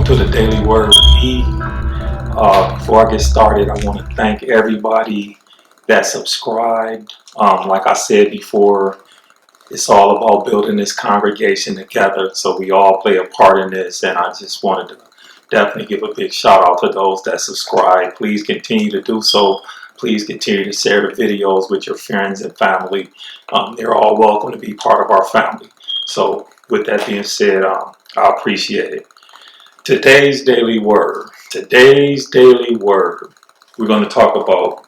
welcome to the Daily Word E. Before I get started, I want to thank everybody that subscribed. Like I said before, it's all about building this congregation together, so we all play a part in this, and I just wanted to definitely give a big shout out to those that subscribe. Please continue to do so. Please continue to share the videos with your friends and family. They're all welcome to be part of our family. So with that being said, I appreciate it. Today's daily word. We're going to talk about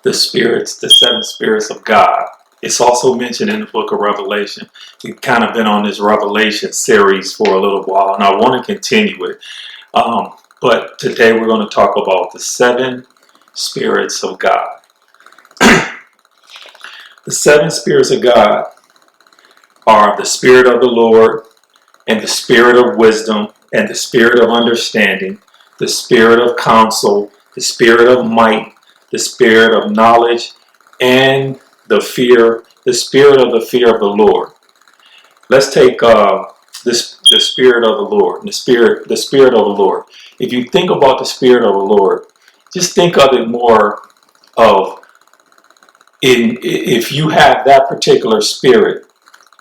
the spirits, the seven spirits of God. It's also mentioned in the book of Revelation. We've kind of been on this Revelation series for a little while, and I want to continue it. But today we're going to talk about the seven spirits of God. The seven spirits of God are the Spirit of the Lord, and the Spirit of wisdom, and the Spirit of understanding, the Spirit of counsel, the Spirit of might, the Spirit of knowledge, and the Spirit of the fear of the Lord. Let's take the Spirit of the Lord, the Spirit of the Lord. If you think about the Spirit of the Lord, just think of it more of if you have that particular spirit,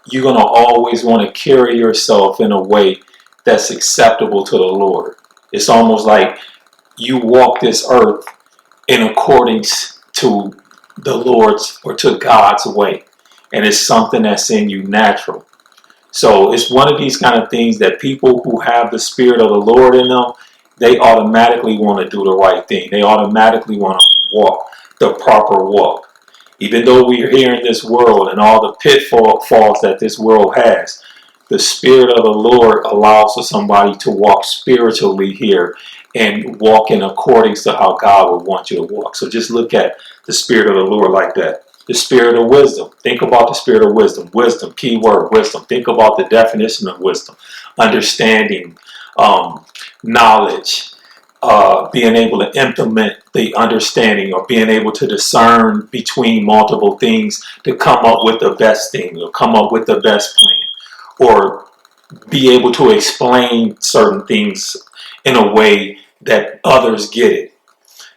you're going to always want to carry yourself in a way that's acceptable to the Lord. It's almost like you walk this earth in accordance to the Lord's or to God's way. And it's something that's in you natural. So it's one of these kind of things that people who have the Spirit of the Lord in them, they automatically want to do the right thing. They automatically want to walk the proper walk. Even though we are here in this world and all the pitfalls that this world has, the Spirit of the Lord allows for somebody to walk spiritually here and walk in accordance to how God would want you to walk. So just look at the Spirit of the Lord like that. The Spirit of wisdom. Think about the Spirit of wisdom. Wisdom, key word, wisdom. Think about the definition of wisdom. Understanding, knowledge, being able to implement the understanding, or being able to discern between multiple things to come up with the best thing, or come up with the best plan, or be able to explain certain things in a way that others get it.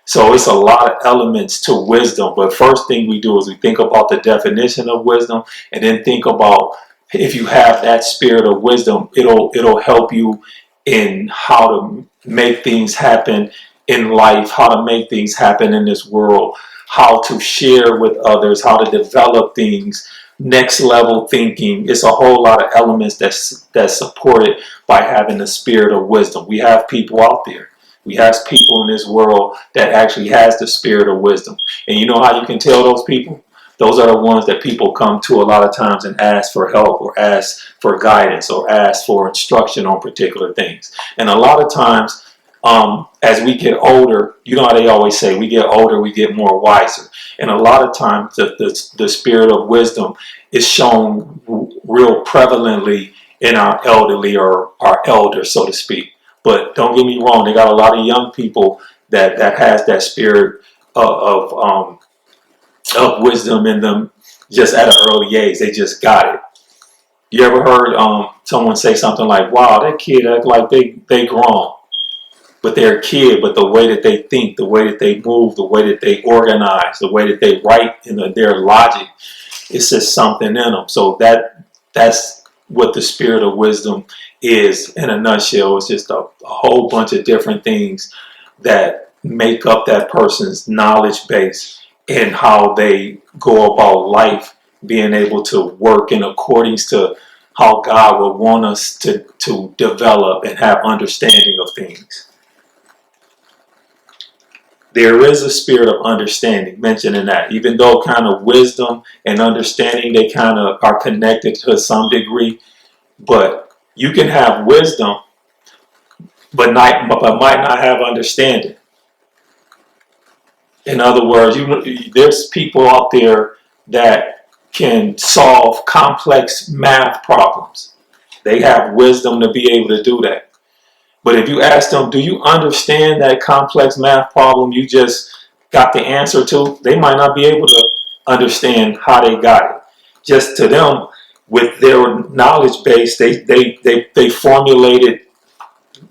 So it's a lot of elements to wisdom, but first thing we do is we think about the definition of wisdom, and then think about if you have that spirit of wisdom, it'll help you in how to make things happen in life, how to make things happen in this world, how to share with others, how to develop things, next level thinking. It's a whole lot of elements that's supported by having the spirit of wisdom. We have people out there. We have people in this world that actually has the spirit of wisdom. And you know how you can tell those people? Those are the ones that people come to a lot of times and ask for help, or ask for guidance, or ask for instruction on particular things. And a lot of times, as we get older, you know how they always say, we get older, we get more wiser. And a lot of times the spirit of wisdom is shown real prevalently in our elderly, or our elders, so to speak. But don't get me wrong, they got a lot of young people that has that spirit of wisdom in them just at an early age. They just got it. You ever heard someone say something like, wow, that kid act like they grown? But they're a kid, but the way that they think, the way that they move, the way that they organize, the way that they write, and their logic, it's just something in them. So that's what the spirit of wisdom is in a nutshell. It's just a whole bunch of different things that make up that person's knowledge base and how they go about life, being able to work in accordance to how God would want us to develop and have understanding of things. There is a spirit of understanding mentioned in that, even though kind of wisdom and understanding, they kind of are connected to some degree. But you can have wisdom, but might not have understanding. In other words, there's people out there that can solve complex math problems. They have wisdom to be able to do that. But if you ask them, do you understand that complex math problem you just got the answer to? They might not be able to understand how they got it. Just to them, with their knowledge base, they formulated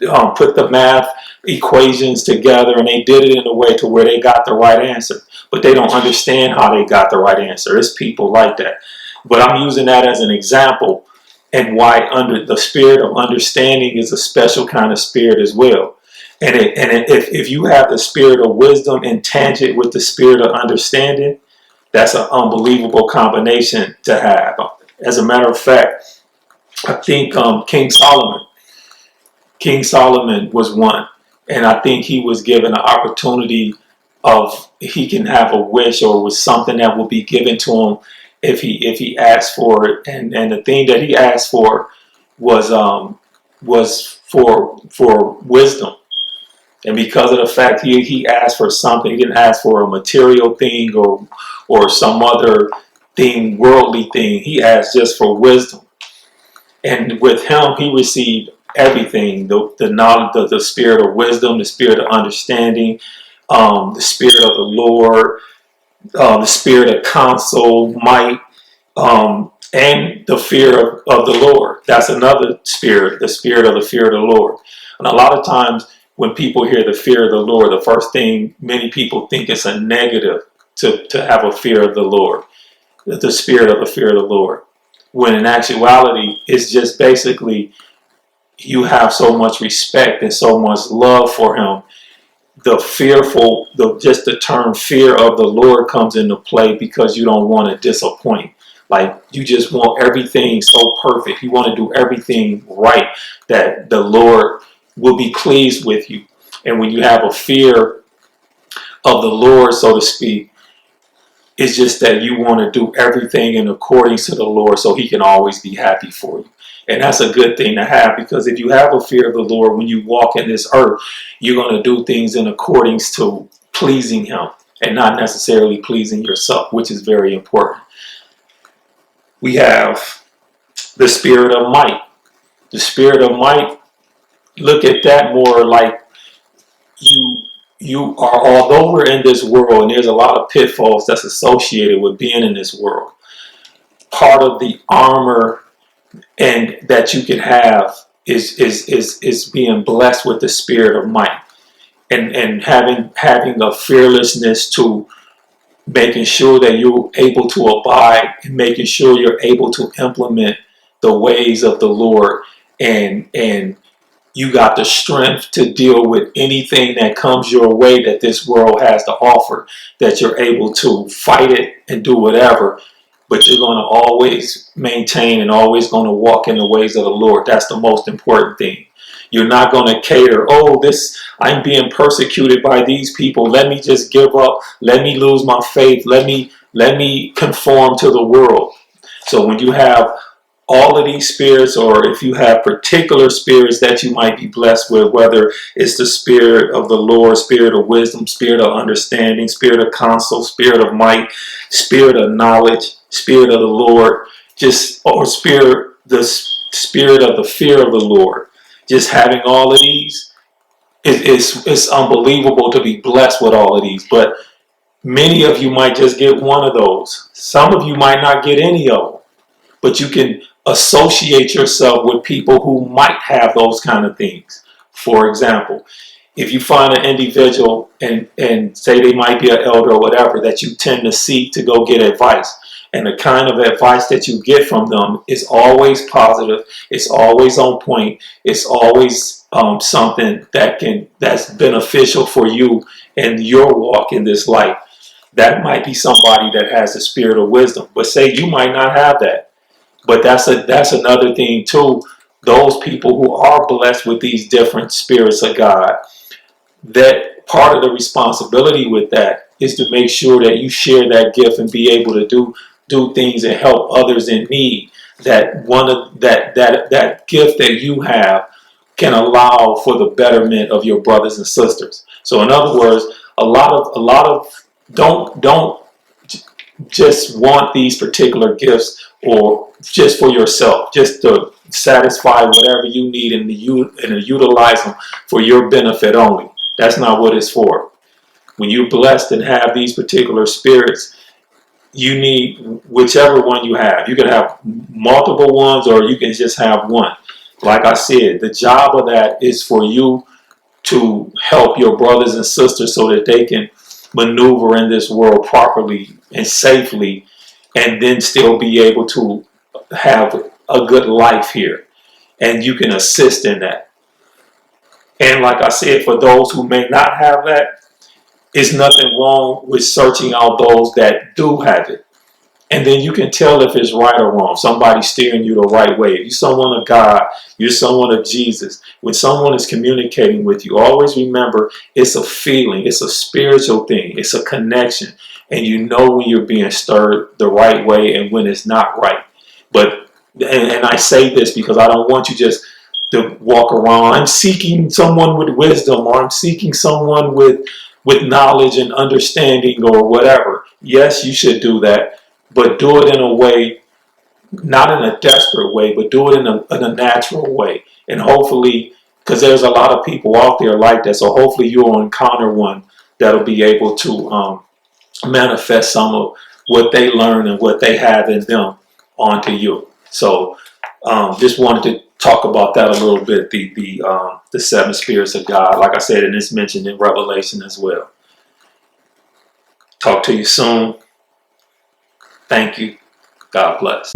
put the math equations together, and they did it in a way to where they got the right answer. But they don't understand how they got the right answer. It's people like that. But I'm using that as an example, and why under the spirit of understanding is a special kind of spirit as well. If you have the spirit of wisdom and tangent with the spirit of understanding, that's an unbelievable combination to have. As a matter of fact, I think King Solomon was one, and I think he was given an opportunity of he can have a wish or was something that will be given to him if he asked for it, and the thing that he asked for was for wisdom. And because of the fact he asked for something, he didn't ask for a material thing or some other thing, worldly thing. He asked just for wisdom. And with him, he received everything: the knowledge, the spirit of wisdom, the spirit of understanding, the spirit of the Lord, the spirit of counsel, might, and the fear of the Lord. That's another spirit, the spirit of the fear of the Lord. And a lot of times when people hear the fear of the Lord, the first thing many people think it's a negative to have a fear of the Lord, the spirit of the fear of the Lord. When in actuality, it's just basically you have so much respect and so much love for him. Just the term fear of the Lord comes into play because you don't want to disappoint. Like, you just want everything so perfect. You want to do everything right, that the Lord will be pleased with you. And when you have a fear of the Lord, so to speak, it's just that you want to do everything in accordance to the Lord so he can always be happy for you. And that's a good thing to have, because if you have a fear of the Lord, when you walk in this earth, you're going to do things in accordance to pleasing him and not necessarily pleasing yourself, which is very important. We have the spirit of might. The spirit of might, look at that more like you are, although we're in this world and there's a lot of pitfalls that's associated with being in this world, part of the armor and that you can have is being blessed with the spirit of might, and having a fearlessness to making sure that you're able to abide and making sure you're able to implement the ways of the Lord, and you got the strength to deal with anything that comes your way that this world has to offer, that you're able to fight it and do whatever, but you're going to always maintain and always going to walk in the ways of the Lord. That's the most important thing. You're not going to cater, I'm being persecuted by these people, let me just give up, let me lose my faith, let me conform to the world. So when you have all of these spirits, or if you have particular spirits that you might be blessed with, whether it's the spirit of the Lord, spirit of wisdom, spirit of understanding, spirit of counsel, spirit of might, spirit of knowledge, spirit of the Lord, the spirit of the fear of the Lord, just having all of these, it's unbelievable to be blessed with all of these. But many of you might just get one of those. Some of you might not get any of them. But you can associate yourself with people who might have those kind of things. For example, if you find an individual and say they might be an elder or whatever that you tend to seek to go get advice, and the kind of advice that you get from them is always positive, it's always on point, it's always something that's beneficial for you and your walk in this life, that might be somebody that has the spirit of wisdom. But say you might not have that. But that's another thing too. Those people who are blessed with these different spirits of God, that part of the responsibility with that is to make sure that you share that gift and be able to do things and help others in need. That gift that you have can allow for the betterment of your brothers and sisters. So in other words, a lot of don't just want these particular gifts or just for yourself, just to satisfy whatever you need and utilize them for your benefit only. That's not what it's for. When you're blessed and have these particular spirits, you need whichever one you have. You can have multiple ones, or you can just have one. Like I said, the job of that is for you to help your brothers and sisters so that they can maneuver in this world properly and safely, and then still be able to have a good life here. And you can assist in that. And like I said, for those who may not have that, it's nothing wrong with searching out those that do have it. And then you can tell if it's right or wrong. Somebody's steering you the right way. If you're someone of God, you're someone of Jesus. When someone is communicating with you, always remember it's a feeling, it's a spiritual thing, it's a connection. And you know when you're being stirred the right way and when it's not right. But, and I say this because I don't want you just to walk around, I'm seeking someone with wisdom, or I'm seeking someone with knowledge and understanding or whatever. Yes, you should do that, but do it in a way, not in a desperate way, but do it in a natural way. And hopefully, because there's a lot of people out there like that, so hopefully you'll encounter one that'll be able to manifest some of what they learn and what they have in them onto you. So just wanted to talk about that a little bit, the seven spirits of God. Like I said, and it's mentioned in Revelation as well. Talk to you soon. Thank you. God bless.